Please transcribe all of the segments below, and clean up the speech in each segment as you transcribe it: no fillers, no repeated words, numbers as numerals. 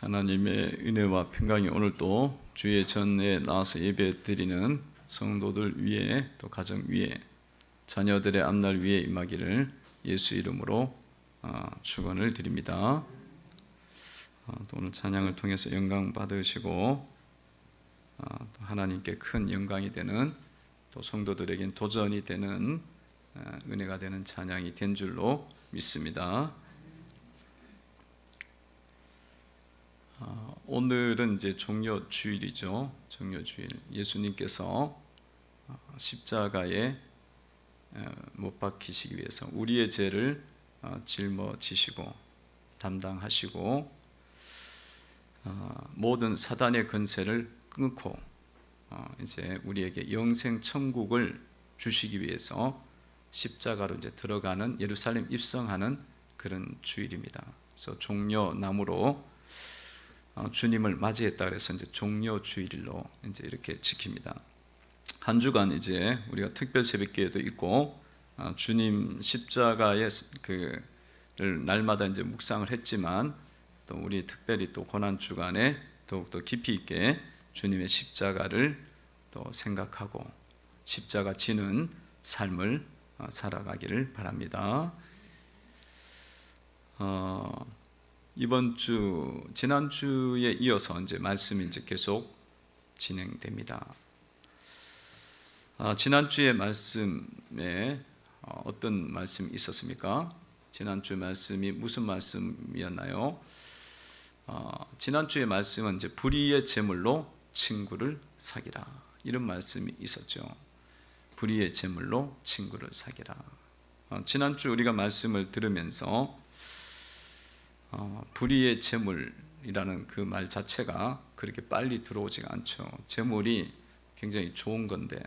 하나님의 은혜와 평강이 오늘도 주의 전에 나와서 예배 드리는 성도들 위에, 또 가정 위에, 자녀들의 앞날 위에 임하기를 예수 이름으로 축원을 드립니다. 또 오늘 찬양을 통해서 영광 받으시고 또 하나님께 큰 영광이 되는, 또 성도들에겐 도전이 되는 은혜가 되는 찬양이 된 줄로 믿습니다. 오늘은 이제 종려 주일이죠. 종려 주일. 예수님께서 십자가에 못 박히시기 위해서 우리의 죄를 짊어지시고 담당하시고 모든 사단의 권세를 끊고 이제 우리에게 영생 천국을 주시기 위해서 십자가로 이제 들어가는, 예루살렘 입성하는 그런 주일입니다. 그래서 종려 나무로 주님을 맞이했다 그래서 이제 종려 주일로 이제 이렇게 지킵니다. 한 주간 이제 우리가 특별 새벽기에도 있고 주님 십자가의 그를 날마다 이제 묵상을 했지만, 또 우리 특별히 또 고난 주간에 더욱더 깊이 있게 주님의 십자가를 또 생각하고 십자가 지는 삶을 살아가기를 바랍니다. 이번 주, 지난주에 이어서 이제 말씀이 이제 계속 진행됩니다. 지난주의 말씀에 어떤 말씀이 있었습니까? 지난주 말씀이 무슨 말씀이었나요? 지난주의 말씀은 이제 불의의 제물로 친구를 사귀라, 이런 말씀이 있었죠. 불의의 제물로 친구를 사귀라. 지난주 우리가 말씀을 들으면서 불의의 제물이라는 그 말 자체가 그렇게 빨리 들어오지가 않죠. 제물이 굉장히 좋은 건데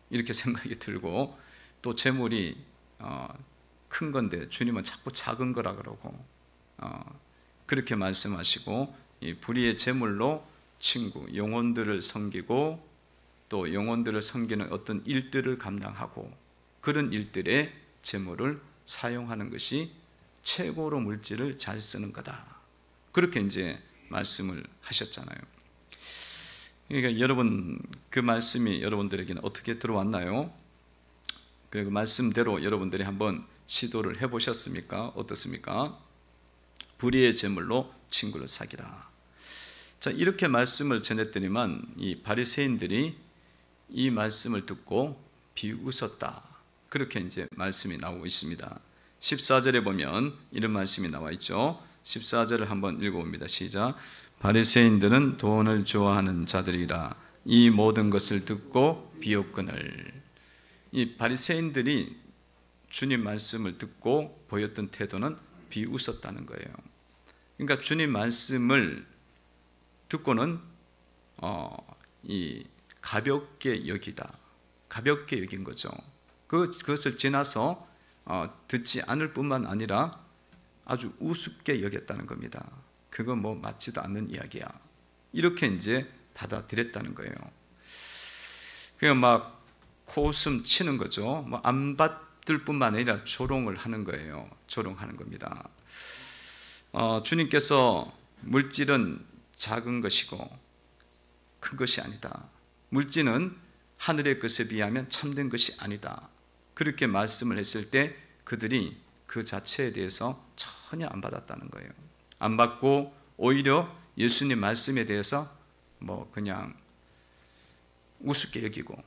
이렇게 생각이 들고, 또 제물이 큰 건데 주님은 자꾸 작은 거라 그러고 그렇게 말씀하시고, 이 불의의 제물로 친구, 영혼들을 섬기고 또 영혼들을 섬기는 어떤 일들을 감당하고 그런 일들에 제물을 사용하는 것이 최고로 물질을 잘 쓰는 거다, 그렇게 이제 말씀을 하셨잖아요. 그러니까 여러분, 그 말씀이 여러분들에게는 어떻게 들어왔나요? 그 말씀대로 여러분들이 한번 시도를 해보셨습니까? 어떻습니까? 불의의 제물로 친구를 사귀라. 자, 이렇게 말씀을 전했더니만 이 바리새인들이 이 말씀을 듣고 비웃었다, 그렇게 이제 말씀이 나오고 있습니다. 14절에 보면 이런 말씀이 나와 있죠. 14절을 한번 읽어봅니다. 시작. 바리새인들은 돈을 좋아하는 자들이라 이 모든 것을 듣고 비웃거늘. 이 바리새인들이 주님 말씀을 듣고 보였던 태도는 비웃었다는 거예요. 그러니까 주님 말씀을 듣고는 이 가볍게 여기다, 가볍게 여긴 거죠. 그것을 지나서 듣지 않을 뿐만 아니라 아주 우습게 여겼다는 겁니다. 그거 뭐 맞지도 않는 이야기야, 이렇게 이제 받아들였다는 거예요. 그냥 막 코웃음 치는 거죠. 뭐 안 받을 뿐만 아니라 조롱을 하는 거예요. 조롱하는 겁니다. 주님께서 물질은 작은 것이고 큰 것이 아니다, 물질은 하늘의 것에 비하면 참된 것이 아니다, 그렇게 말씀을 했을 때 그들이 그 자체에 대해서 전혀 안 받았다는 거예요. 안 받고 오히려 예수님 말씀에 대해서 뭐 그냥 우습게 여기고,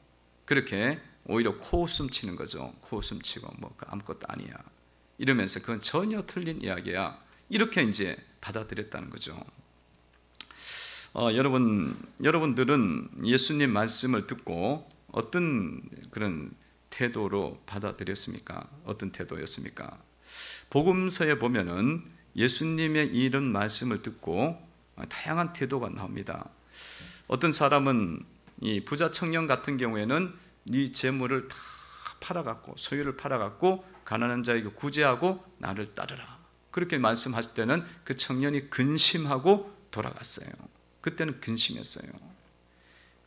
그렇게 오히려 코웃음 치는 거죠. 코웃음 치고 뭐 아무것도 아니야 이러면서 그건 전혀 틀린 이야기야, 이렇게 이제 받아들였다는 거죠. 여러분들은 예수님 말씀을 듣고 어떤 그런 태도로 받아들였습니까? 어떤 태도였습니까? 복음서에 보면은 예수님의 이런 말씀을 듣고 다양한 태도가 나옵니다. 어떤 사람은 이 부자 청년 같은 경우에는 네 재물을 다 팔아갖고, 소유를 팔아갖고 가난한 자에게 구제하고 나를 따르라, 그렇게 말씀하실 때는 그 청년이 근심하고 돌아갔어요. 그때는 근심했어요.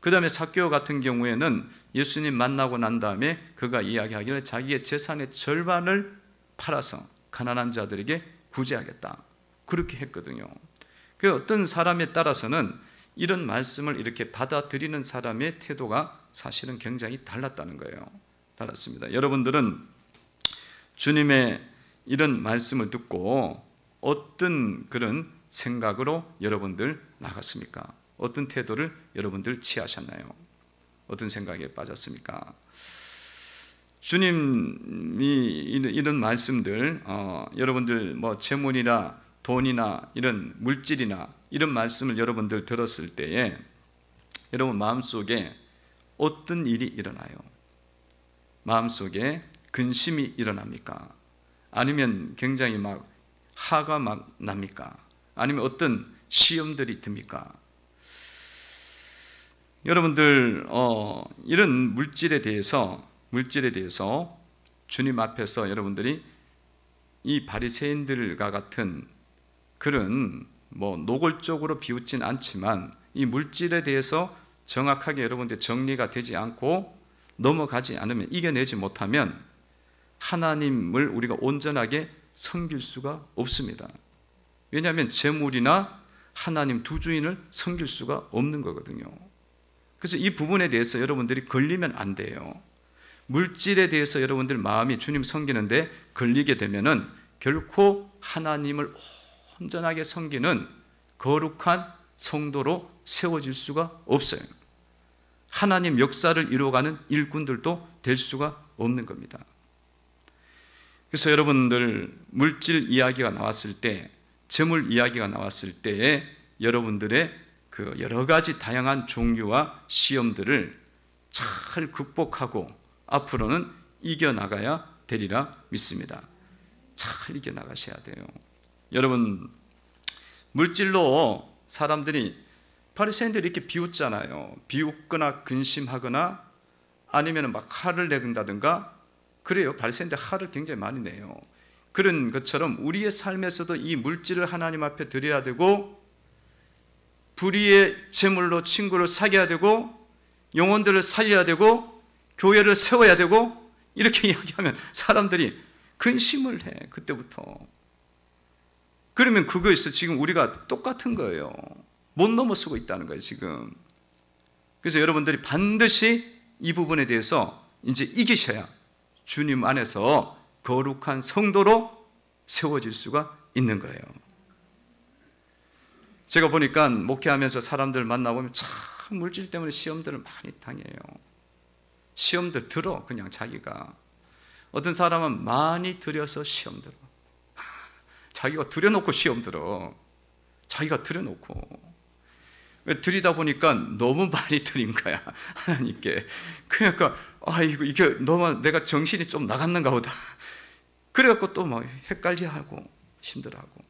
그 다음에 삭개오 같은 경우에는 예수님 만나고 난 다음에 그가 이야기하기를 자기의 재산의 절반을 팔아서 가난한 자들에게 구제하겠다, 그렇게 했거든요. 그 어떤 사람에 따라서는 이런 말씀을 이렇게 받아들이는 사람의 태도가 사실은 굉장히 달랐다는 거예요. 달랐습니다. 여러분들은 주님의 이런 말씀을 듣고 어떤 그런 생각으로 여러분들 나갔습니까? 어떤 태도를 여러분들 취하셨나요? 어떤 생각에 빠졌습니까? 주님이 이런 말씀들, 여러분들 뭐 재물이나 돈이나 이런 물질이나 이런 말씀을 여러분들 들었을 때에 여러분 마음속에 어떤 일이 일어나요? 마음속에 근심이 일어납니까? 아니면 굉장히 막 화가 막 납니까? 아니면 어떤 시험들이 듭니까? 여러분들 이런 물질에 대해서 주님 앞에서 여러분들이 이 바리새인들과 같은 그런 뭐 노골적으로 비웃진 않지만 이 물질에 대해서 정확하게 여러분들 정리가 되지 않고 넘어가지 않으면, 이겨내지 못하면 하나님을 우리가 온전하게 섬길 수가 없습니다. 왜냐하면 재물이나 하나님 두 주인을 섬길 수가 없는 거거든요. 그래서 이 부분에 대해서 여러분들이 걸리면 안 돼요. 물질에 대해서 여러분들 마음이 주님 섬기는데 걸리게 되면은 결코 하나님을 온전하게 섬기는 거룩한 성도로 세워질 수가 없어요. 하나님 역사를 이루어가는 일꾼들도 될 수가 없는 겁니다. 그래서 여러분들 물질 이야기가 나왔을 때, 재물 이야기가 나왔을 때에 여러분들의 그 여러 가지 다양한 종류와 시험들을 잘 극복하고 앞으로는 이겨나가야 되리라 믿습니다. 잘 이겨나가셔야 돼요. 여러분, 물질로 사람들이, 바리새인들이 이렇게 비웃잖아요. 비웃거나 근심하거나 아니면 막 화를 내는다든가 그래요. 바리새인들 화를 굉장히 많이 내요. 그런 것처럼 우리의 삶에서도 이 물질을 하나님 앞에 드려야 되고, 불의의 재물로 친구를 사귀어야 되고, 영혼들을 살려야 되고, 교회를 세워야 되고, 이렇게 이야기하면 사람들이 근심을 해. 그때부터. 그러면 그거에서 지금 우리가 똑같은 거예요. 못 넘어서고 있다는 거예요, 지금. 그래서 여러분들이 반드시 이 부분에 대해서 이제 이기셔야 주님 안에서 거룩한 성도로 세워질 수가 있는 거예요. 제가 보니까 목회하면서 사람들 만나보면 참 물질 때문에 시험들을 많이 당해요. 시험들 들어, 그냥 자기가. 어떤 사람은 많이 들여서 시험 들어. 자기가 들여놓고 시험 들어. 자기가 들여놓고. 왜 들이다 보니까 너무 많이 들인 거야, 하나님께. 그러니까 아이고 이게 너무 내가 정신이 좀 나갔는가 보다. 그래갖고 또 막 헷갈려하고 힘들어하고.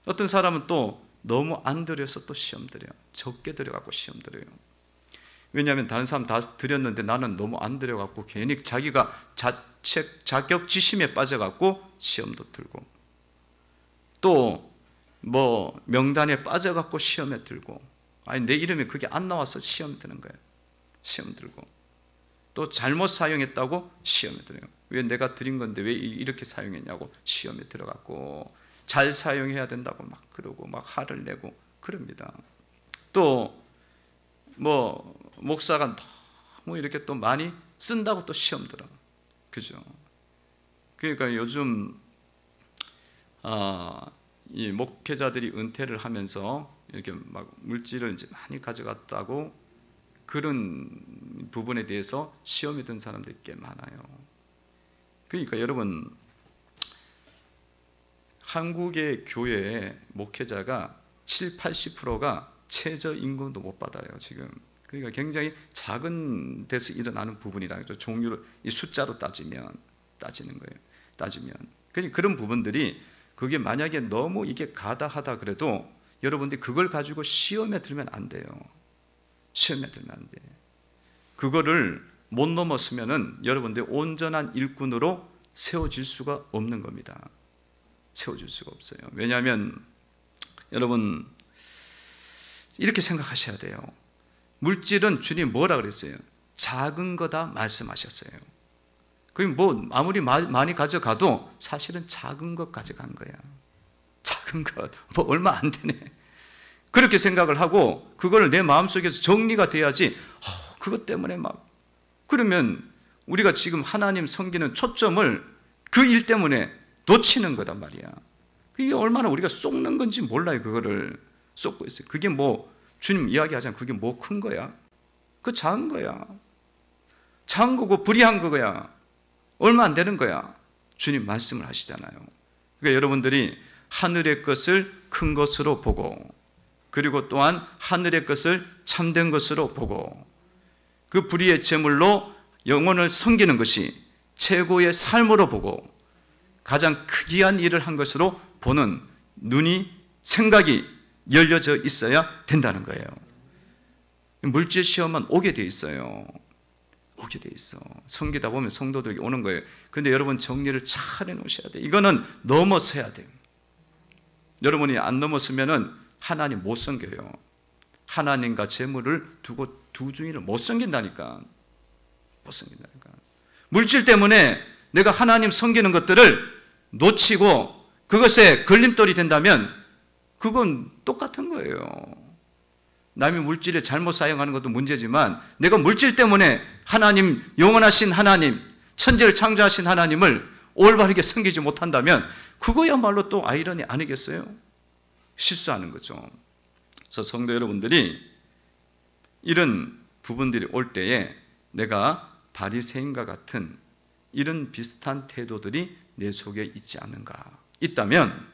어떤 사람은 또 너무 안 들여서 또 시험 들여요. 적게 들여갖고 시험 들여요. 왜냐하면 다른 사람 다 드렸는데 나는 너무 안 드려갖고 괜히 자기가 자격지심에 빠져갖고 시험도 들고, 또 뭐 명단에 빠져갖고 시험에 들고, 아니 내 이름이 그게 안 나와서 시험 드는 거예요. 시험 들고, 또 잘못 사용했다고 시험에 들어요. 왜 내가 드린 건데 왜 이렇게 사용했냐고 시험에 들어갔고, 잘 사용해야 된다고 막 그러고 막 화를 내고 그럽니다. 또 뭐 목사가 너무 이렇게 또 많이 쓴다고 또 시험 들어. 그죠? 그러니까 요즘 이 목회자들이 은퇴를 하면서 이렇게 막 물질을 이제 많이 가져갔다고 그런 부분에 대해서 시험에 든 사람들이 꽤 많아요. 그러니까 여러분, 한국의 교회 목회자가 70~80%가 최저임금도 못 받아요, 지금. 그러니까 굉장히 작은 데서 일어나는 부분이라는 거죠. 종류를 이 숫자로 따지는 거예요. 그러니까 그런 부분들이, 그게 만약에 너무 이게 가다하다 그래도 여러분들이 그걸 가지고 시험에 들면 안 돼요. 시험에 들면 안 돼. 그거를 못 넘었으면은 여러분들이 온전한 일꾼으로 세워질 수가 없는 겁니다. 세워질 수가 없어요. 왜냐하면 여러분 이렇게 생각하셔야 돼요. 물질은 주님 뭐라 그랬어요? 작은 거다 말씀하셨어요. 그럼 뭐 아무리 많이 가져가도 사실은 작은 것 가져간 거야. 작은 것, 뭐 얼마 안 되네. 그렇게 생각을 하고 그걸 내 마음속에서 정리가 돼야지 그것 때문에 막 그러면 우리가 지금 하나님 섬기는 초점을 그 일 때문에 놓치는 거단 말이야. 이게 얼마나 우리가 쏟는 건지 몰라요. 그거를 쏟고 있어요. 그게 뭐 주님 이야기하자면 그게 뭐 큰 거야? 그 작은 거야. 작은 거고 불의한 거야. 얼마 안 되는 거야. 주님 말씀을 하시잖아요. 그러니까 여러분들이 하늘의 것을 큰 것으로 보고 그리고 또한 하늘의 것을 참된 것으로 보고 그 불의의 제물로 영혼을 섬기는 것이 최고의 삶으로 보고 가장 크기한 일을 한 것으로 보는 눈이 생각이 열려져 있어야 된다는 거예요. 물질 시험은 오게 돼 있어요. 오게 돼 있어. 섬기다 보면 성도들에게 오는 거예요. 그런데 여러분 정리를 잘 해놓으셔야 돼요. 이거는 넘어서야 돼요. 여러분이 안 넘었으면은 하나님 못 섬겨요. 하나님과 재물을 두고 두 주인을 못 섬긴다니까. 못 섬긴다니까. 물질 때문에 내가 하나님 섬기는 것들을 놓치고 그것에 걸림돌이 된다면 그건 똑같은 거예요. 남이 물질을 잘못 사용하는 것도 문제지만 내가 물질 때문에 하나님, 영원하신 하나님, 천지를 창조하신 하나님을 올바르게 섬기지 못한다면 그거야말로 또 아이러니 아니겠어요? 실수하는 거죠. 그래서 성도 여러분들이 이런 부분들이 올 때에 내가 바리새인과 같은 이런 비슷한 태도들이 내 속에 있지 않는가? 있다면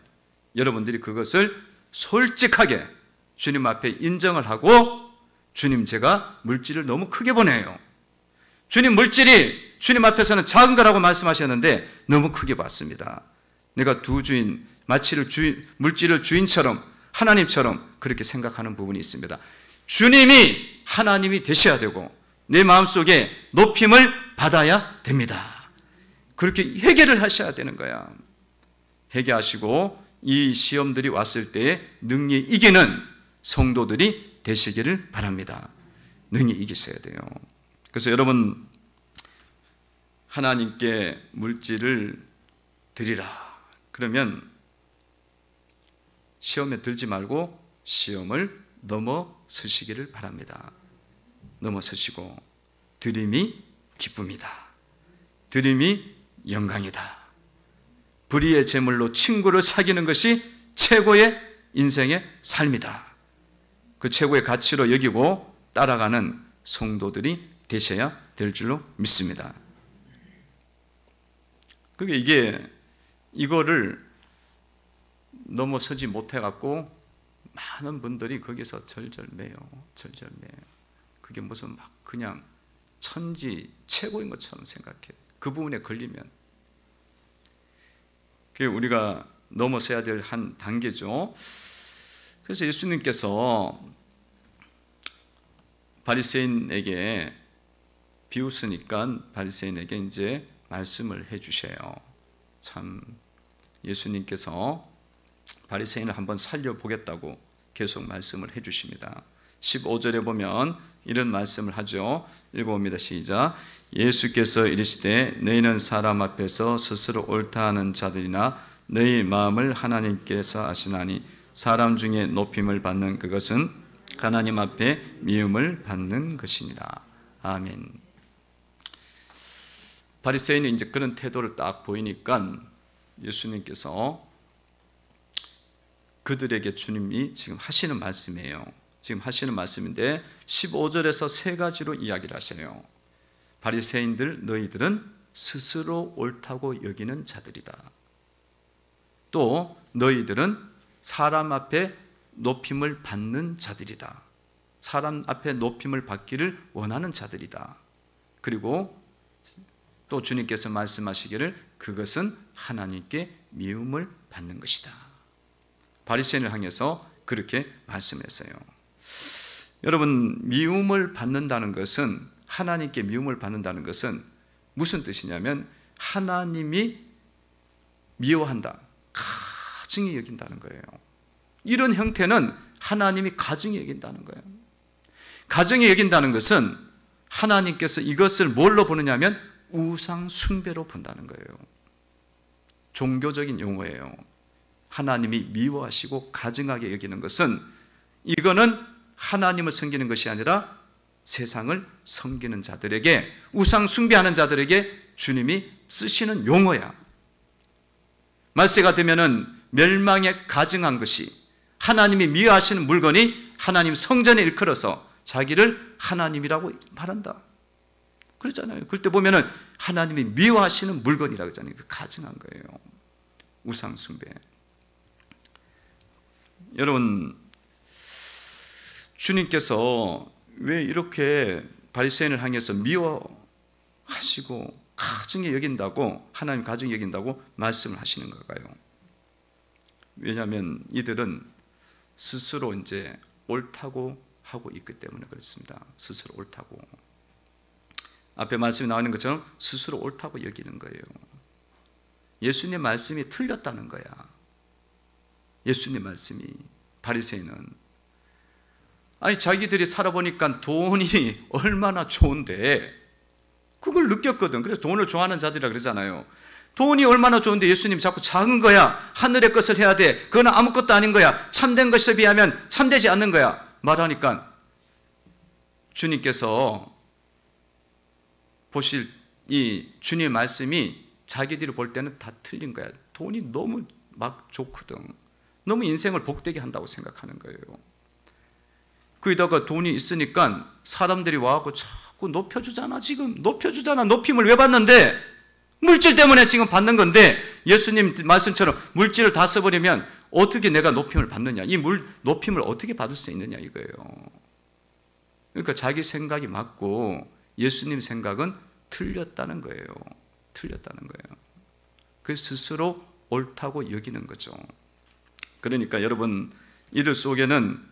여러분들이 그것을 솔직하게 주님 앞에 인정을 하고 주님 제가 물질을 너무 크게 보내요. 주님 물질이 주님 앞에서는 작은 거라고 말씀하셨는데 너무 크게 봤습니다. 내가 두 주인, 물질을 주인처럼 하나님처럼 그렇게 생각하는 부분이 있습니다. 주님이 하나님이 되셔야 되고 내 마음속에 높임을 받아야 됩니다. 그렇게 회개를 하셔야 되는 거야. 회개하시고 이 시험들이 왔을 때에 능히 이기는 성도들이 되시기를 바랍니다. 능히 이기셔야 돼요. 그래서 여러분 하나님께 물질을 드리라. 그러면 시험에 들지 말고 시험을 넘어서시기를 바랍니다. 넘어서시고 드림이 기쁨이다. 드림이 영광이다. 불의의 제물로 친구를 사귀는 것이 최고의 인생의 삶이다. 그 최고의 가치로 여기고 따라가는 성도들이 되셔야 될 줄로 믿습니다. 그게 이거를 넘어서지 못해갖고 많은 분들이 거기서 절절매요. 절절매요. 그게 무슨 막 그냥 천지 최고인 것처럼 생각해. 그 부분에 걸리면. 그게 우리가 넘어서야 될 한 단계죠. 그래서 예수님께서 바리새인에게 비웃으니까 바리새인에게 이제 말씀을 해주셔요. 참 예수님께서 바리새인을 한번 살려보겠다고 계속 말씀을 해주십니다. 15절에 보면 이런 말씀을 하죠. 읽어봅니다. 시작. 예수께서 이르시되 너희는 사람 앞에서 스스로 옳다 하는 자들이나 너희 마음을 하나님께서 아시나니 사람 중에 높임을 받는 그것은 하나님 앞에 미움을 받는 것이니라. 아멘. 바리새인이 이제 그런 태도를 딱 보이니까 예수님께서 그들에게 주님이 지금 하시는 말씀이에요. 지금 하시는 말씀인데 15절에서 세 가지로 이야기를 하세요. 바리새인들 너희들은 스스로 옳다고 여기는 자들이다. 또 너희들은 사람 앞에 높임을 받는 자들이다. 사람 앞에 높임을 받기를 원하는 자들이다. 그리고 또 주님께서 말씀하시기를 그것은 하나님께 미움을 받는 것이다. 바리새인을 향해서 그렇게 말씀했어요. 여러분, 미움을 받는다는 것은, 하나님께 미움을 받는다는 것은 무슨 뜻이냐면 하나님이 미워한다, 가증히 여긴다는 거예요. 이런 형태는 하나님이 가증히 여긴다는 거예요. 가증히 여긴다는 것은 하나님께서 이것을 뭘로 보느냐면 우상 숭배로 본다는 거예요. 종교적인 용어예요. 하나님이 미워하시고 가증하게 여기는 것은, 이거는 하나님을 섬기는 것이 아니라 세상을 섬기는 자들에게, 우상 숭배하는 자들에게 주님이 쓰시는 용어야. 말세가 되면은 멸망에 가증한 것이, 하나님이 미워하시는 물건이 하나님 성전에 일컬어서 자기를 하나님이라고 말한다 그러잖아요. 그럴 때 보면은 하나님이 미워하시는 물건이라고 하잖아요. 그 가증한 거예요. 우상 숭배. 여러분, 주님께서 왜 이렇게 바리새인을 향해서 미워하시고 가증히 여긴다고, 하나님 가증히 여긴다고 말씀을 하시는 걸까요? 왜냐하면 이들은 스스로 이제 옳다고 하고 있기 때문에 그렇습니다. 스스로 옳다고. 앞에 말씀이 나오는 것처럼 스스로 옳다고 여기는 거예요. 예수님 말씀이 틀렸다는 거야. 예수님 말씀이. 바리새인은, 아니 자기들이 살아보니까 돈이 얼마나 좋은데 그걸 느꼈거든. 그래서 돈을 좋아하는 자들이라 그러잖아요. 돈이 얼마나 좋은데 예수님이 자꾸 작은 거야, 하늘의 것을 해야 돼, 그건 아무것도 아닌 거야, 참된 것에 비하면 참되지 않는 거야 말하니까, 주님께서 보실 이 주님의 말씀이 자기들이 볼 때는 다 틀린 거야. 돈이 너무 막 좋거든. 너무 인생을 복되게 한다고 생각하는 거예요. 거기다가 돈이 있으니까 사람들이 와갖고 자꾸 높여주잖아. 지금 높여주잖아. 높임을 왜 받는데? 물질 때문에 지금 받는 건데, 예수님 말씀처럼 물질을 다 써버리면 어떻게 내가 높임을 받느냐, 이 높임을 어떻게 받을 수 있느냐 이거예요. 그러니까 자기 생각이 맞고 예수님 생각은 틀렸다는 거예요. 틀렸다는 거예요. 그 스스로 옳다고 여기는 거죠. 그러니까 여러분, 이들 속에는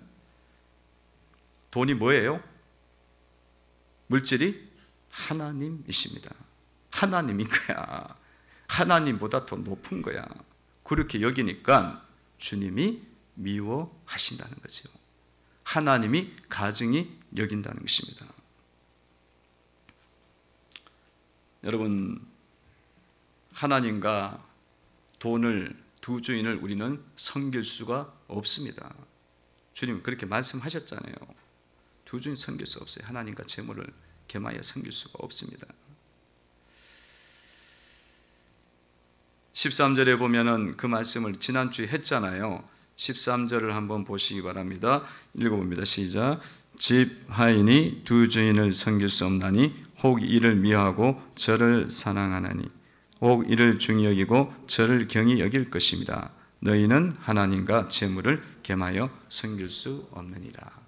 돈이 뭐예요? 물질이 하나님이십니다. 하나님인 거야. 하나님보다 더 높은 거야. 그렇게 여기니까 주님이 미워하신다는 거죠. 하나님이 가증히 여긴다는 것입니다. 여러분, 하나님과 돈을, 두 주인을 우리는 섬길 수가 없습니다. 주님 그렇게 말씀하셨잖아요. 두 주인 섬길 수 없어요. 하나님과 재물을 겸하여 섬길 수가 없습니다. 13절에 보면은 그 말씀을 지난주에 했잖아요. 13절을 한번 보시기 바랍니다. 읽어봅니다. 시작. 집 하인이 두 주인을 섬길 수 없나니 혹 이를 미워하고 저를 사랑하나니 혹 이를 중히 여기고 저를 경히 여길 것입니다. 너희는 하나님과 재물을 겸하여 섬길 수 없느니라.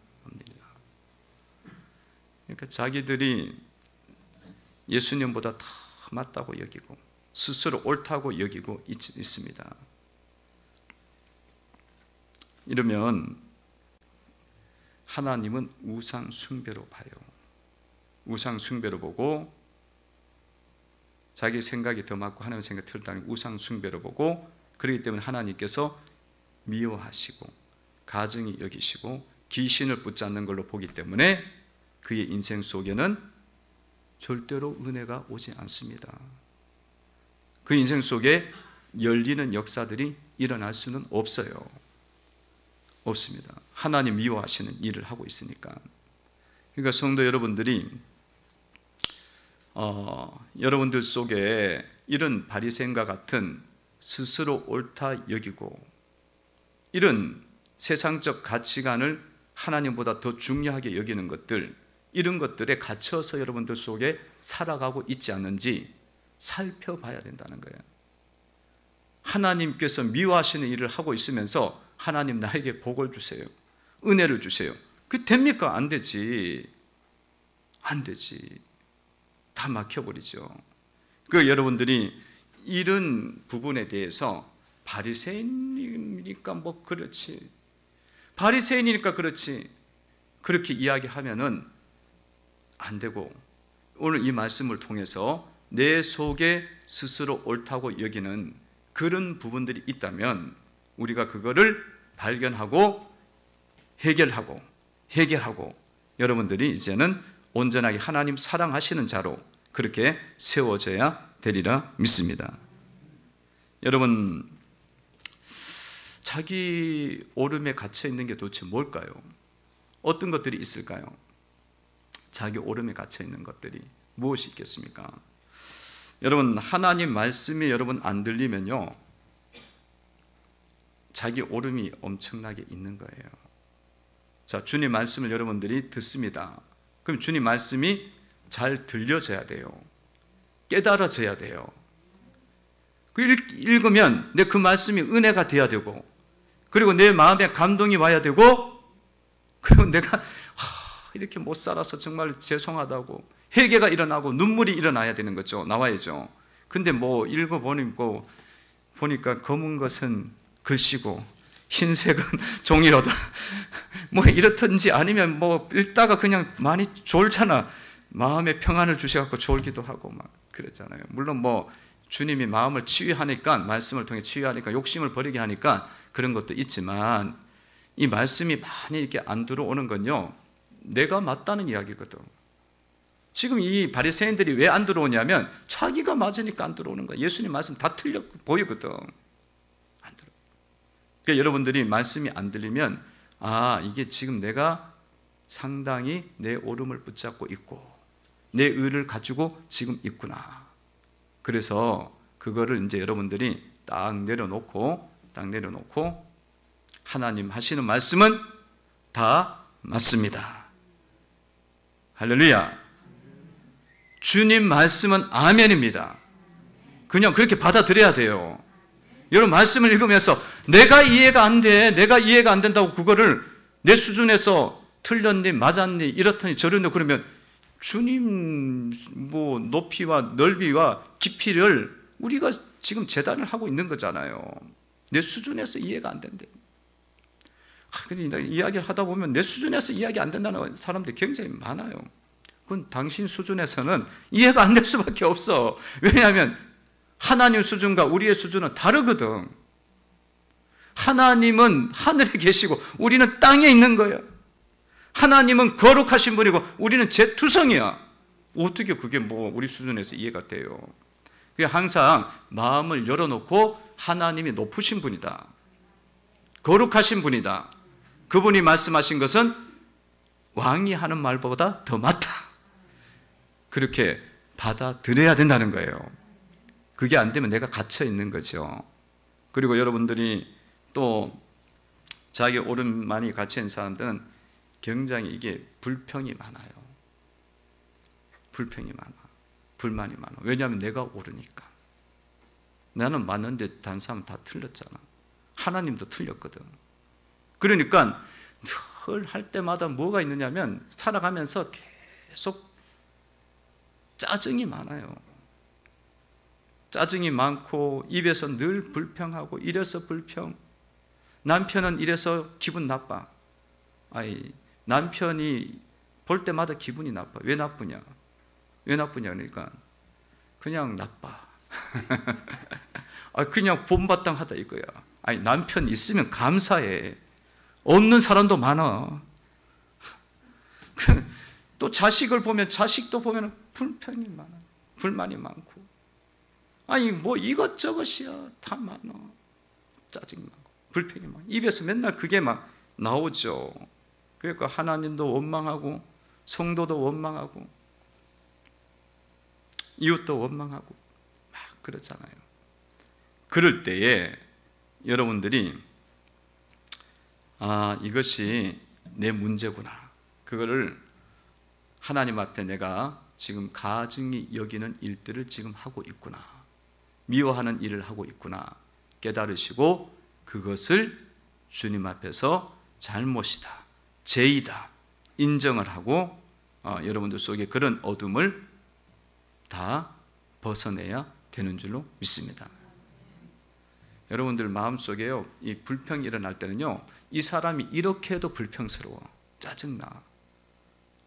그러니까 자기들이 예수님보다 더 맞다고 여기고 스스로 옳다고 여기고 있습니다. 이러면 하나님은 우상 숭배로 봐요. 우상 숭배로 보고, 자기 생각이 더 맞고 하나님 생각이 틀렸다는 우상 숭배로 보고, 그렇기 때문에 하나님께서 미워하시고 가증히 여기시고 귀신을 붙잡는 걸로 보기 때문에 그의 인생 속에는 절대로 은혜가 오지 않습니다. 그 인생 속에 열리는 역사들이 일어날 수는 없어요. 없습니다. 하나님 미워하시는 일을 하고 있으니까. 그러니까 성도 여러분들이 여러분들 속에 이런 바리새인과 같은 스스로 옳다 여기고 이런 세상적 가치관을 하나님보다 더 중요하게 여기는 것들, 이런 것들에 갇혀서 여러분들 속에 살아가고 있지 않는지 살펴봐야 된다는 거예요. 하나님께서 미워하시는 일을 하고 있으면서 하나님 나에게 복을 주세요, 은혜를 주세요. 그게 됩니까? 안 되지. 안 되지. 다 막혀버리죠. 그 여러분들이 이런 부분에 대해서 바리새인이니까 뭐 그렇지, 바리새인이니까 그렇지, 그렇게 이야기하면은 안 되고, 오늘 이 말씀을 통해서 내 속에 스스로 옳다고 여기는 그런 부분들이 있다면 우리가 그거를 발견하고 해결하고 여러분들이 이제는 온전하게 하나님 사랑하시는 자로 그렇게 세워져야 되리라 믿습니다. 여러분, 자기 오름에 갇혀 있는 게 도대체 뭘까요? 어떤 것들이 있을까요? 자기 오름에 갇혀 있는 것들이 무엇이 있겠습니까? 여러분, 하나님 말씀이 여러분 안 들리면요, 자기 오름이 엄청나게 있는 거예요. 자, 주님 말씀을 여러분들이 듣습니다. 그럼 주님 말씀이 잘 들려져야 돼요. 깨달아져야 돼요. 읽으면 내 그 말씀이 은혜가 돼야 되고, 그리고 내 마음에 감동이 와야 되고, 그리고 내가 이렇게 못 살아서 정말 죄송하다고 회개가 일어나고 눈물이 일어나야 되는 거죠. 나와야죠. 근데 뭐 보니까 검은 것은 글씨고 흰색은 종이로다. 뭐 이렇든지 아니면 뭐 읽다가 그냥 많이 졸잖아. 마음의 평안을 주셔갖고 졸기도 하고 막 그랬잖아요. 물론 뭐 주님이 마음을 치유하니까, 말씀을 통해 치유하니까, 욕심을 버리게 하니까 그런 것도 있지만, 이 말씀이 많이 이렇게 안 들어오는 건요, 내가 맞다는 이야기거든. 지금 이 바리새인들이 왜 안 들어오냐면 자기가 맞으니까 안 들어오는 거야. 예수님 말씀 다 틀려 보이거든. 안 들어. 그러니까 여러분들이 말씀이 안 들리면, 아, 이게 지금 내가 상당히 내 오름을 붙잡고 있고 내 의를 가지고 지금 있구나. 그래서 그거를 이제 여러분들이 딱 내려놓고 하나님 하시는 말씀은 다 맞습니다. 할렐루야. 주님 말씀은 아멘입니다. 그냥 그렇게 받아들여야 돼요. 여러분, 말씀을 읽으면서 내가 이해가 안 된다고 그거를 내 수준에서 틀렸니 맞았니 이렇더니 저러니 그러면 주님 뭐 높이와 넓이와 깊이를 우리가 지금 재단을 하고 있는 거잖아요. 내 수준에서 이해가 안 된대. 근데 이야기를 하다 보면 내 수준에서 이해가 안 된다는 사람들이 굉장히 많아요. 그건 당신 수준에서는 이해가 안 될 수밖에 없어. 왜냐하면 하나님 수준과 우리의 수준은 다르거든. 하나님은 하늘에 계시고 우리는 땅에 있는 거예요. 하나님은 거룩하신 분이고 우리는 재투성이야. 어떻게 그게 뭐 우리 수준에서 이해가 돼요? 항상 마음을 열어놓고 하나님이 높으신 분이다, 거룩하신 분이다, 그분이 말씀하신 것은 왕이 하는 말보다 더 맞다, 그렇게 받아들여야 된다는 거예요. 그게 안 되면 내가 갇혀 있는 거죠. 그리고 여러분들이 또 자기 오른만이 갇혀 있는 사람들은 굉장히 이게 불평이 많아요. 불평이 많아. 불만이 많아. 왜냐하면 내가 옳으니까. 나는 맞는데 다른 사람은 다 틀렸잖아. 하나님도 틀렸거든. 그러니까 늘 할 때마다 뭐가 있느냐면 살아가면서 계속 짜증이 많아요. 짜증이 많고 입에서 늘 불평하고 이래서 불평. 남편은 이래서 기분 나빠. 아이, 남편이 볼 때마다 기분이 나빠. 왜 나쁘냐? 왜 나쁘냐? 그러니까 그냥 나빠. 그냥 본바탕하다 이거야. 아니, 남편 있으면 감사해. 없는 사람도 많아. 또 자식을 보면 자식도 보면 불평이 많아. 불만이 많고. 아니 뭐 이것저것이야 다 많아. 짜증 많고 불평이 많고 입에서 맨날 그게 막 나오죠. 그러니까 하나님도 원망하고 성도도 원망하고 이웃도 원망하고 막 그렇잖아요. 그럴 때에 여러분들이 이것이 내 문제구나. 그거를 하나님 앞에 내가 지금 가증히 여기는 일들을 지금 하고 있구나. 미워하는 일을 하고 있구나. 깨달으시고 그것을 주님 앞에서 잘못이다, 죄이다 인정을 하고 여러분들 속에 그런 어둠을 다 벗어내야 되는 줄로 믿습니다. 여러분들 마음속에요, 이 불평이 일어날 때는요, 이 사람이 이렇게 해도 불평스러워, 짜증나.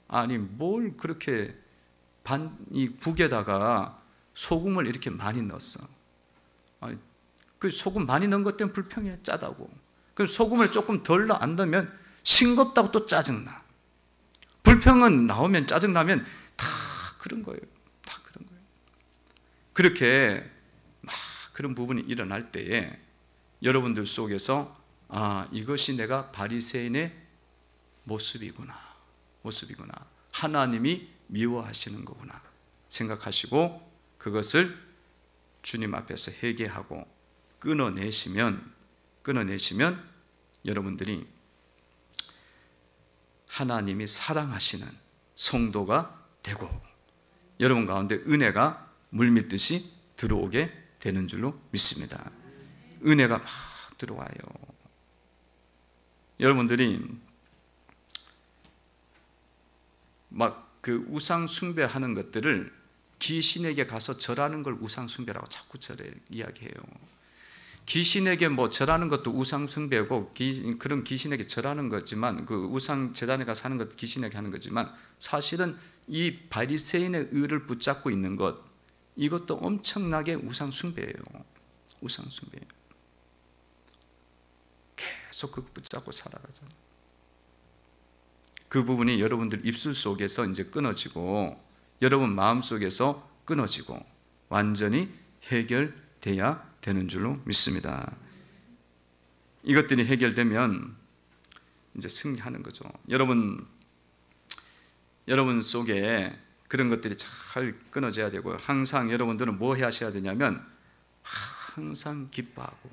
아니 뭘 그렇게 이 국에다가 소금을 이렇게 많이 넣었어. 그 소금 많이 넣은 것 때문에 불평해, 짜다고. 그럼 소금을 조금 덜 안 넣으면 싱겁다고 또 짜증나. 불평은 나오면 짜증나면 다 그런 거예요. 다 그런 거예요. 그렇게 막 그런 부분이 일어날 때에 여러분들 속에서 아, 이것이 내가 바리새인의 모습이구나. 하나님이 미워하시는 거구나 생각하시고 그것을 주님 앞에서 회개하고 끊어내시면 여러분들이 하나님이 사랑하시는 성도가 되고 여러분 가운데 은혜가 물밀듯이 들어오게 되는 줄로 믿습니다. 은혜가 막 들어와요. 여러분들이 막 그 우상 숭배하는 것들을 귀신에게 가서 절하는 걸 우상 숭배라고 자꾸 이야기해요. 귀신에게 뭐 절하는 것도 우상 숭배고 그런 귀신에게 절하는 거지만 그 우상 제단에 가서 하는 것도 귀신에게 하는 거지만 사실은 이 바리새인의 의를 붙잡고 있는 것 이것도 엄청나게 우상 숭배예요. 우상 숭배예요. 계속 그거 붙잡고 살아가잖아요. 그 부분이 여러분들 입술 속에서 이제 끊어지고 여러분 마음 속에서 끊어지고 완전히 해결돼야 되는 줄로 믿습니다. 이것들이 해결되면 이제 승리하는 거죠. 여러분 속에 그런 것들이 잘 끊어져야 되고 항상 여러분들은 뭐 하셔야 되냐면 항상 기뻐하고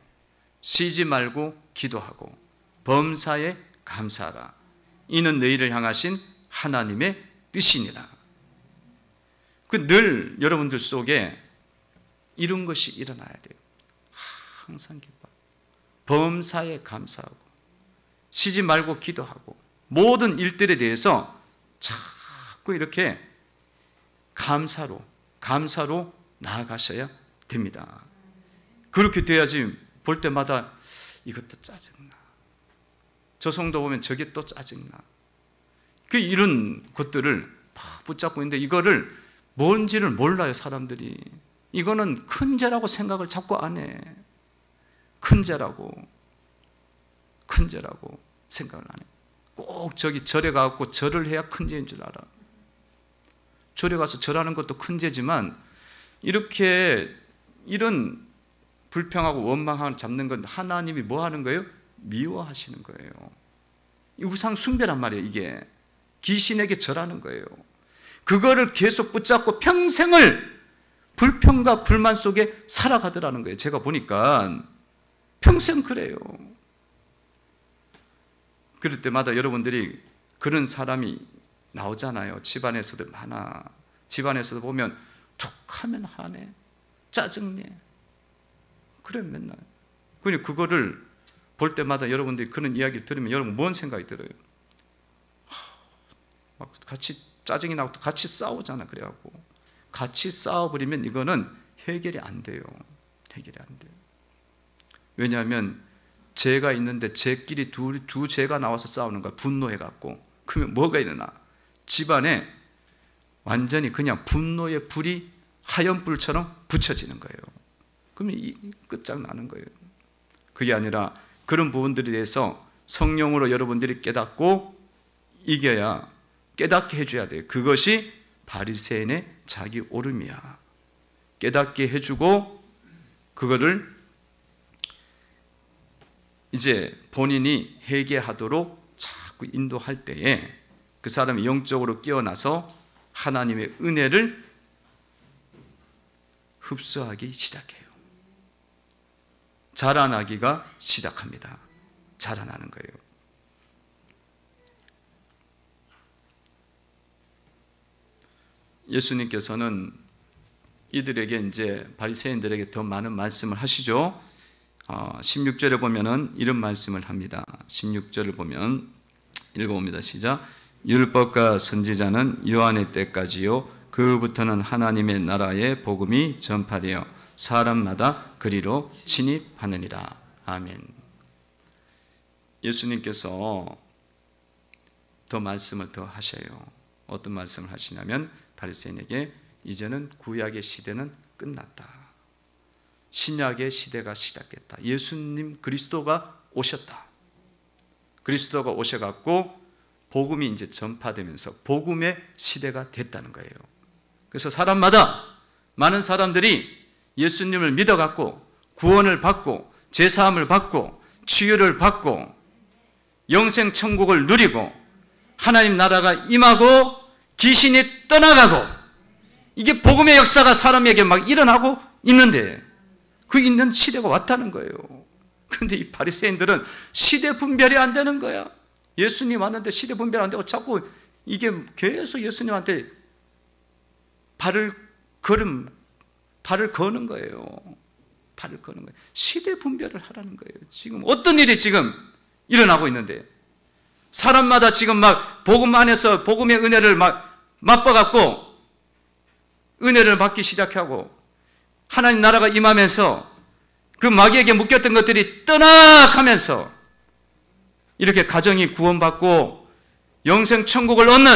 쉬지 말고 기도하고 범사에 감사하라. 이는 너희를 향하신 하나님의 뜻이니라. 늘 여러분들 속에 이런 것이 일어나야 돼요. 항상 기뻐하고 범사에 감사하고 쉬지 말고 기도하고 모든 일들에 대해서 자꾸 이렇게 감사로 나아가셔야 됩니다. 그렇게 돼야지 볼 때마다 이것도 짜증나. 저 성도 보면 저게 또 짜증나. 이런 것들을 막 붙잡고 있는데 이거를 뭔지를 몰라요, 사람들이. 이거는 큰 죄라고 생각을 자꾸 안 해. 큰 죄라고 생각을 안 해. 꼭 저기 절에 가서 절을 해야 큰 죄인 줄 알아. 절에 가서 절하는 것도 큰 죄지만 이렇게 이런 불평하고 원망하고 잡는 건 하나님이 뭐 하는 거예요? 미워하시는 거예요. 우상 숭배란 말이에요. 이게 귀신에게 절하는 거예요. 그거를 계속 붙잡고 평생을 불평과 불만 속에 살아가더라는 거예요. 제가 보니까 평생 그래요. 그럴 때마다 여러분들이 그런 사람이 나오잖아요. 집안에서도 많아. 집안에서도 보면 툭하면 화내, 짜증내. 그래 맨날. 그러니 그거를 볼 때마다 여러분들이 그런 이야기를 들으면 여러분 뭔 생각이 들어요? 막 같이 짜증이 나고 같이 싸우잖아. 그래갖고 같이 싸워버리면 이거는 해결이 안 돼요. 해결이 안 돼요. 왜냐하면 죄가 있는데 죄끼리 두 죄가 나와서 싸우는 거야. 분노해갖고. 그러면 뭐가 일어나? 집안에 완전히 그냥 분노의 불이 하얀 불처럼 붙여지는 거예요. 그러면 끝장나는 거예요. 그게 아니라 그런 부분들에 대해서 성령으로 여러분들이 깨닫고 이겨야 깨닫게 해줘야 돼요. 그것이 바리새인의 자기 옳음이야. 깨닫게 해주고 그거를 이제 본인이 회개하도록 자꾸 인도할 때에 그 사람이 영적으로 깨어나서 하나님의 은혜를 흡수하기 시작해요. 자라나기가 시작합니다. 자라나는 거예요. 예수님께서는 이들에게 이제 바리새인들에게 더 많은 말씀을 하시죠. 16절에 보면은 이런 말씀을 합니다. 16절을 보면 읽어봅니다. 시작. 율법과 선지자는 요한의 때까지요 그부터는 하나님의 나라의 복음이 전파되어 사람마다 그리로 진입하느니라. 아멘. 예수님께서 더 말씀을 더 하셔요. 어떤 말씀을 하시냐면 바리새인에게 이제는 구약의 시대는 끝났다. 신약의 시대가 시작됐다. 예수님 그리스도가 오셨다. 그리스도가 오셔갖고 복음이 이제 전파되면서 복음의 시대가 됐다는 거예요. 그래서 사람마다 많은 사람들이 예수님을 믿어갖고 구원을 받고 제사함을 받고 치유를 받고 영생 천국을 누리고 하나님 나라가 임하고 귀신이 떠나가고, 이게 복음의 역사가 사람에게 막 일어나고 있는데 그 있는 시대가 왔다는 거예요. 그런데 이 바리새인들은 시대 분별이 안 되는 거야. 예수님 왔는데 시대 분별 안 되고 자꾸 이게 계속 예수님한테 발을 거는 거예요. 발을 거는 거예요. 시대 분별을 하라는 거예요. 지금 어떤 일이 지금 일어나고 있는데, 사람마다 지금 막 복음 안에서 복음의 은혜를 막 맛봐갖고 은혜를 받기 시작하고 하나님 나라가 임하면서 그 마귀에게 묶였던 것들이 떠나가면서 이렇게 가정이 구원받고 영생 천국을 얻는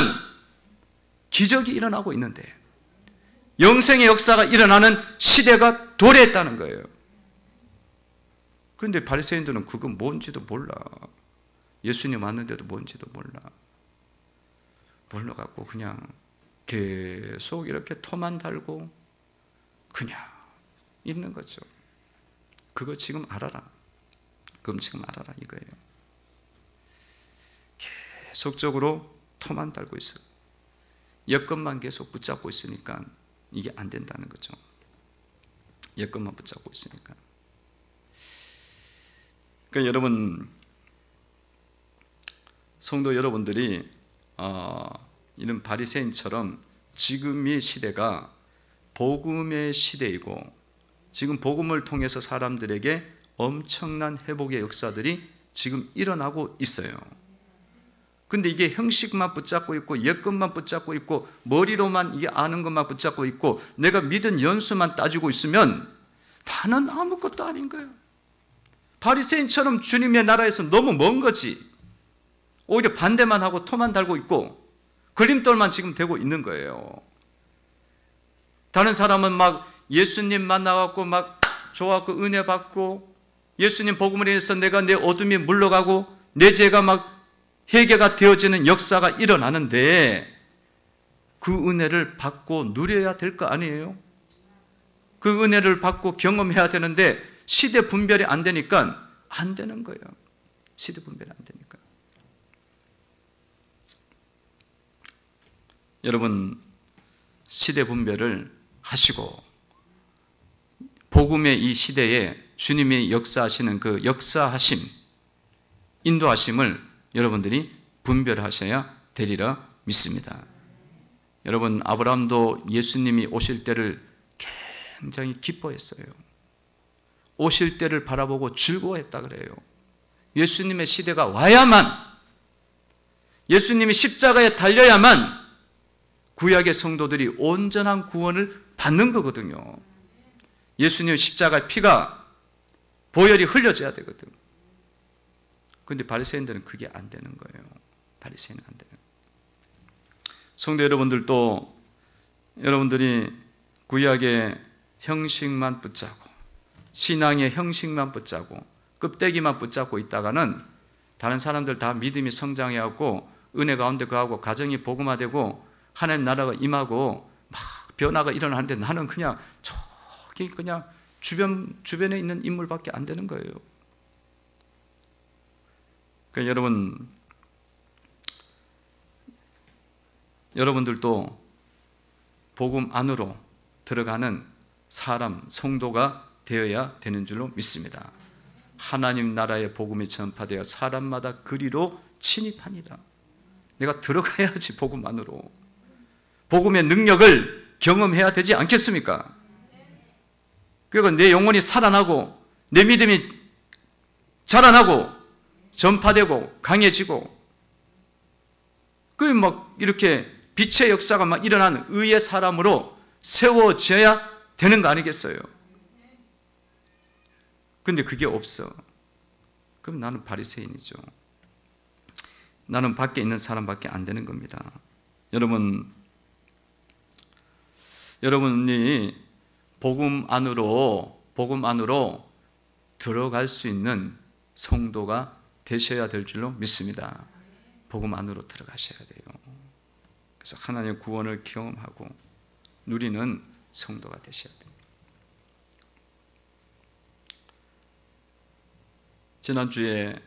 기적이 일어나고 있는데, 영생의 역사가 일어나는 시대가 도래했다는 거예요. 그런데 바리새인들은 그건 뭔지도 몰라. 예수님 왔는데도 뭔지도 몰라갖고 그냥 계속 이렇게 토만 달고 그냥 있는 거죠. 그거 지금 알아라. 그럼 지금 알아라 이거예요. 계속적으로 토만 달고 있어. 여건만 계속 붙잡고 있으니까 이게 안 된다는 거죠. 여건만 붙잡고 있으니까. 그러니까 여러분, 성도 여러분들이 이런 바리새인처럼 지금의 시대가 복음의 시대이고, 지금 복음을 통해서 사람들에게 엄청난 회복의 역사들이 지금 일어나고 있어요. 근데 이게 형식만 붙잡고 있고 여건만 붙잡고 있고 머리로만 이게 아는 것만 붙잡고 있고 내가 믿은 연수만 따지고 있으면 다는 아무것도 아닌 거예요. 바리새인처럼 주님의 나라에서 너무 먼 거지. 오히려 반대만 하고 토만 달고 있고 걸림돌만 지금 되고 있는 거예요. 다른 사람은 막 예수님 만나갖고 막 좋아갖고 은혜 받고 예수님 복음을 인해서 내가 내 어둠이 물러가고 내 죄가 막 회개가 되어지는 역사가 일어나는데 그 은혜를 받고 누려야 될 거 아니에요? 그 은혜를 받고 경험해야 되는데 시대 분별이 안 되니까 안 되는 거예요. 시대 분별이 안 되니까. 여러분, 시대 분별을 하시고 복음의 이 시대에 주님이 역사하시는 그 역사하심, 인도하심을 여러분들이 분별하셔야 되리라 믿습니다. 여러분, 아브라함도 예수님이 오실 때를 굉장히 기뻐했어요. 오실 때를 바라보고 즐거워했다 그래요. 예수님의 시대가 와야만, 예수님이 십자가에 달려야만 구약의 성도들이 온전한 구원을 받는 거거든요. 예수님의 십자가의 피가 보혈이 흘려져야 되거든. 그런데 바리새인들은 그게 안 되는 거예요. 바리새인은 안 되는 거예요. 성도 여러분들도 여러분들이 구약의 형식만 붙잡고 신앙의 형식만 붙잡고 껍데기만 붙잡고 있다가는 다른 사람들 다 믿음이 성장해갖고 은혜 가운데 거하고 가정이 복음화되고 하나님 나라가 임하고 막 변화가 일어나는데 나는 그냥 저기 그냥 주변에 있는 인물밖에 안 되는 거예요. 그러니까 여러분들도 복음 안으로 들어가는 사람, 성도가 되어야 되는 줄로 믿습니다. 하나님 나라의 복음이 전파되어 사람마다 그리로 침입하니라. 내가 들어가야지 복음 안으로. 복음의 능력을 경험해야 되지 않겠습니까? 그리고 내 영혼이 살아나고 내 믿음이 자라나고 전파되고 강해지고 그 막 이렇게 빛의 역사가 막 일어나는 의의 사람으로 세워져야 되는 거 아니겠어요? 근데 그게 없어. 그럼 나는 바리새인이죠. 나는 밖에 있는 사람밖에 안 되는 겁니다. 여러분이 복음 안으로 들어갈 수 있는 성도가 되셔야 될 줄로 믿습니다. 복음 안으로 들어가셔야 돼요. 그래서 하나님의 구원을 경험하고 누리는 성도가 되셔야 됩니다. 지난주에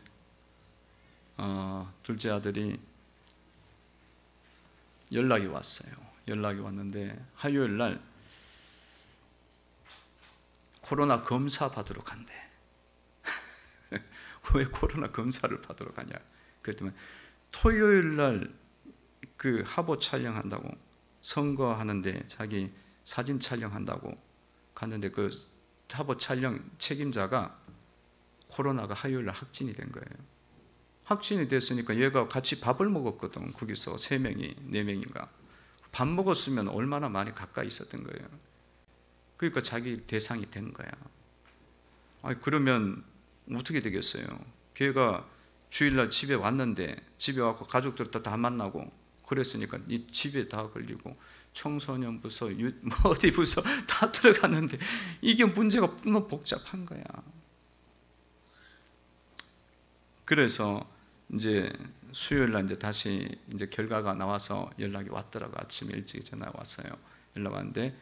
둘째 아들이 연락이 왔어요. 연락이 왔는데 화요일 날 코로나 검사 받으러 간대. 왜 코로나 검사를 받으러 가냐? 그랬더니 토요일 날 그 화보 촬영한다고, 선거하는데 자기 사진 촬영한다고 갔는데 그 화보 촬영 책임자가 코로나가 화요일 날 확진이 된 거예요. 확진이 됐으니까 얘가 같이 밥을 먹었거든. 거기서 3명이 4명인가 밥 먹었으면 얼마나 많이 가까이 있었던 거예요. 그러니까 자기 대상이 된 거야. 아니 그러면 어떻게 되겠어요? 걔가 주일날 집에 왔는데 집에 와서 가족들 다 만나고 그랬으니까 이 집에 다 걸리고 청소년 부서, 어디 부서 다 들어갔는데 이게 문제가 너무 복잡한 거야. 그래서 이제 수요일날 이제 다시 이제 결과가 나와서 연락이 왔더라고. 아침에 일찍 전화 왔어요. 연락 왔는데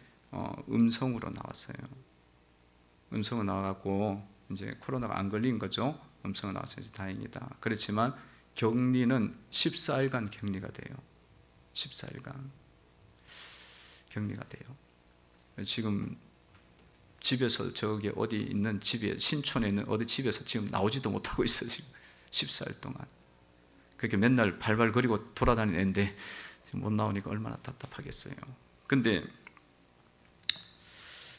음성으로 나왔어요. 음성으로 나와갖고 이제 코로나가 안 걸린 거죠. 음성으로 나와서 이제 다행이다. 그렇지만 격리는 14일간 격리가 돼요. 14일간 격리가 돼요. 지금 집에서 저기 어디 있는 집에, 신촌에 있는 어디 집에서 지금 나오지도 못하고 있어요. 지금 14일 동안. 그렇게 맨날 발발거리고 돌아다니는 애인데 지금 못 나오니까 얼마나 답답하겠어요. 근데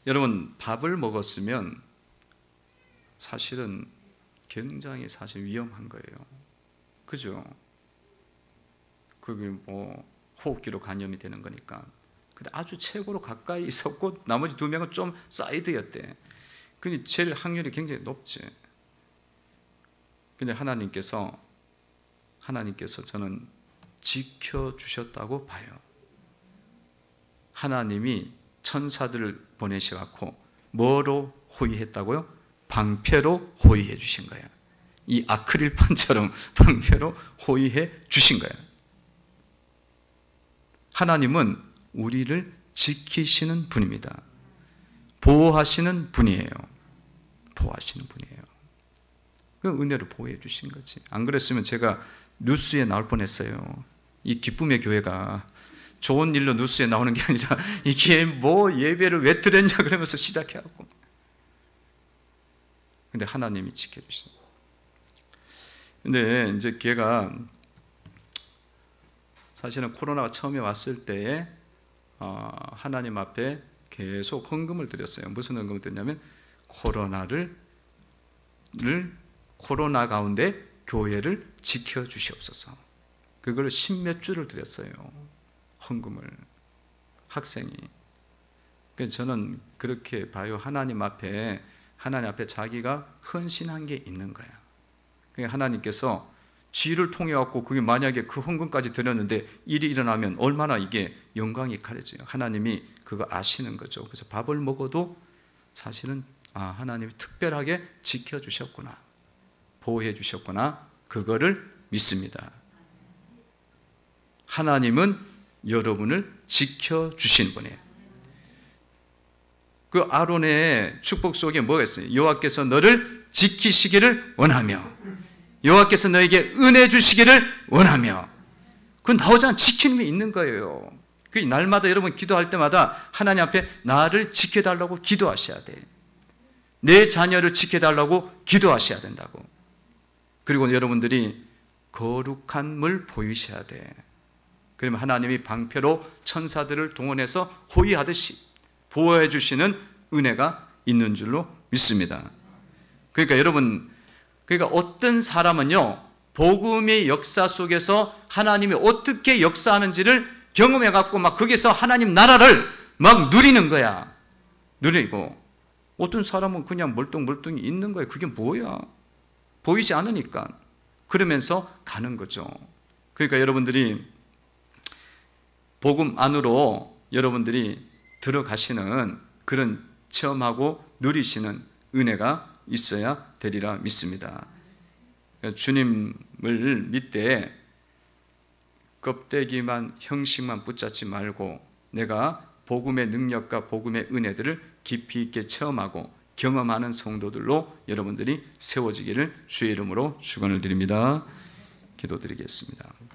여러분, 밥을 먹었으면 사실은 굉장히 사실 위험한 거예요. 그죠? 그게 뭐 호흡기로 감염이 되는 거니까. 근데 아주 최고로 가까이 있었고 나머지 2명은 좀 사이드였대. 근데 제일 확률이 굉장히 높지. 근데 하나님께서 저는 지켜주셨다고 봐요. 하나님이 천사들을 보내셔갖고 뭐로 호위했다고요? 방패로 호위해 주신 거예요. 이 아크릴판처럼 방패로 호위해 주신 거예요. 하나님은 우리를 지키시는 분입니다. 보호하시는 분이에요. 보호하시는 분이에요. 그 은혜로 보호해 주신 거지. 안 그랬으면 제가 뉴스에 나올 뻔했어요. 이 기쁨의 교회가 좋은 일로 뉴스에 나오는 게 아니라 이게 뭐 예배를 왜 드렸냐 그러면서 시작해갖고. 근데 하나님이 지켜주시는. 근데 이제 걔가 사실은 코로나가 처음에 왔을 때에 하나님 앞에 계속 헌금을 드렸어요. 무슨 헌금을 드렸냐면 코로나 가운데 교회를 지켜주시옵소서. 그걸 10몇 주를 드렸어요. 헌금을. 학생이. 그래서 저는 그렇게 봐요. 하나님 앞에 자기가 헌신한 게 있는 거야. 그러니까 하나님께서 지를 통해 갖고 그게 만약에 그 헌금까지 드렸는데 일이 일어나면 얼마나 이게 영광이 가려져요. 하나님이 그거 아시는 거죠. 그래서 밥을 먹어도 사실은 하나님이 특별하게 지켜주셨구나, 보호해 주셨구나, 그거를 믿습니다. 하나님은 여러분을 지켜주신 분이에요. 그 아론의 축복 속에 뭐가 있어요? 여호와께서 너를 지키시기를 원하며 여호와께서 너에게 은혜 주시기를 원하며. 그건 나오잖아. 지킴이 있는 거예요. 그 날마다 여러분 기도할 때마다 하나님 앞에 나를 지켜달라고 기도하셔야 돼. 내 자녀를 지켜달라고 기도하셔야 된다고. 그리고 여러분들이 거룩함을 보이셔야 돼. 그러면 하나님이 방패로 천사들을 동원해서 호위하듯이 보호해 주시는 은혜가 있는 줄로 믿습니다. 그러니까 여러분, 어떤 사람은요, 복음의 역사 속에서 하나님이 어떻게 역사하는지를 경험해 갖고 막 거기서 하나님 나라를 막 누리는 거야. 누리고 어떤 사람은 그냥 멀뚱멀뚱히 있는 거예요. 그게 뭐야? 보이지 않으니까. 그러면서 가는 거죠. 그러니까 여러분들이 복음 안으로 여러분들이 들어가시는 그런 체험하고 누리시는 은혜가 있어야 되리라 믿습니다. 주님을 믿되 껍데기만, 형식만 붙잡지 말고 내가 복음의 능력과 복음의 은혜들을 깊이 있게 체험하고 경험하는 성도들로 여러분들이 세워지기를 주의 이름으로 축원을 드립니다. 기도드리겠습니다.